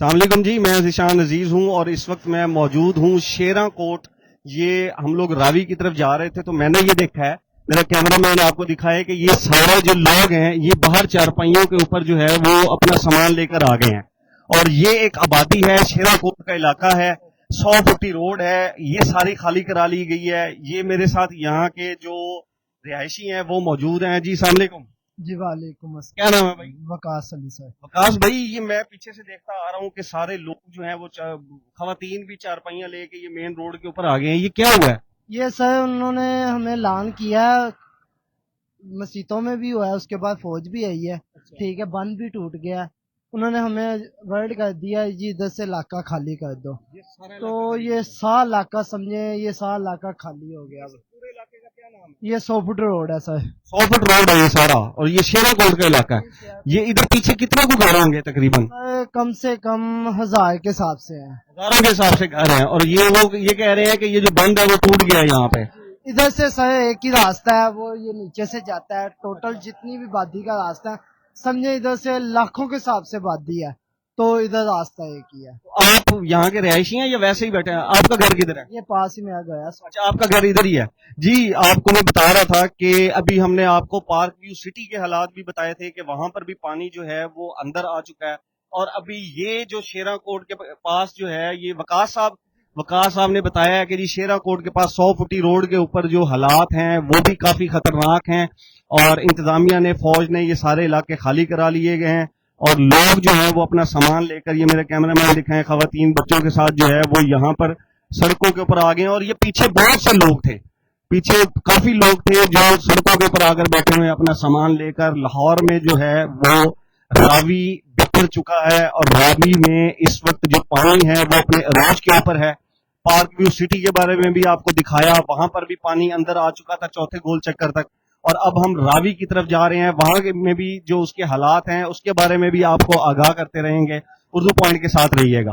अस्सलाम वालेकुम जी, मैं ज़ीशान अजीज हूँ और इस वक्त मैं मौजूद हूँ शेरा कोट। ये हम लोग रावी की तरफ जा रहे थे तो मैंने ये देखा है, मेरा कैमरा मैन आपको दिखाया कि ये सारे जो लोग हैं ये बाहर चारपाइयों के ऊपर जो है वो अपना सामान लेकर आ गए हैं। और ये एक आबादी है, शेरा कोट का इलाका है, 100 फुटी रोड है, ये सारी खाली करा ली गई है। ये मेरे साथ यहाँ के जो रिहायशी हैं वो मौजूद हैं। जी अस्सलाम वालेकुम। जी वालेकुम अस्सलाम। क्या नाम है भाई? वकास अली सर। वकास भाई, ये मैं पीछे से देखता आ रहा हूँ कि सारे लोग जो हैं वो खवातीन भी चारपाइयां लेके ये मेन रोड के ऊपर आ गए हैं, ये क्या हुआ है? ये सर उन्होंने हमें ऐलान किया है, मस्जिदों में भी हुआ है, उसके बाद फौज भी आई है, ठीक है, बंद भी टूट गया। उन्होंने हमें वर्ड कर दिया जी इधर से इलाका खाली कर दो, तो ये सारा इलाका समझे, ये सारा इलाका खाली हो गया। पूरे इलाके का क्या नाम है? ये 100 फुट रोड है सर। 100 फुट रोड है ये सारा, और ये शेरा कोट का इलाका है। ये इधर पीछे कितने को घर होंगे तकरीबन? कम से कम 1000 के हिसाब से है। हजारों के हिसाब से घर हैं, और ये लोग ये कह रहे हैं कि ये जो बंद है वो टूट गया है यहाँ पे। इधर से सर एक ही रास्ता है, वो ये नीचे से जाता है। टोटल जितनी भी वादी का रास्ता है समझे, इधर से लाखों के हिसाब से वादी है, तो इधर रास्ता एक ही है। तो आप यहाँ के रिहायशी हैं या वैसे ही बैठे हैं? आपका घर किधर है? ये पास ही मेरा घर है। अच्छा, आपका घर इधर ही है। जी, आपको मैं बता रहा था कि अभी हमने आपको पार्क व्यू सिटी के हालात भी बताए थे कि वहां पर भी पानी जो है वो अंदर आ चुका है। और अभी ये जो शेरा कोट के पास जो है, ये वकास साहब ने बताया है कि जी शेरा कोट के पास 100 फुटी रोड के ऊपर जो हालात हैं वो भी काफी खतरनाक हैं, और इंतजामिया ने, फौज ने ये सारे इलाके खाली करा लिए गए हैं, और लोग जो है वो अपना सामान लेकर, ये मेरे कैमरा मैन दिखाएं, खवातीन बच्चों के साथ जो है वो यहाँ पर सड़कों के ऊपर आ गए हैं। और ये पीछे बहुत से लोग थे, पीछे काफी लोग थे जो सड़कों के ऊपर आकर बैठे हुए अपना सामान लेकर। लाहौर में जो है वो रावी बिखर चुका है, और रावी में इस वक्त जो पानी है वो अपने अरूज के ऊपर है। पार्क व्यू सिटी के बारे में भी आपको दिखाया, वहां पर भी पानी अंदर आ चुका था चौथे गोल चक्कर तक। और अब हम रावी की तरफ जा रहे हैं, वहां में भी जो उसके हालात हैं उसके बारे में भी आपको आगाह करते रहेंगे। उर्दू पॉइंट के साथ रहिएगा।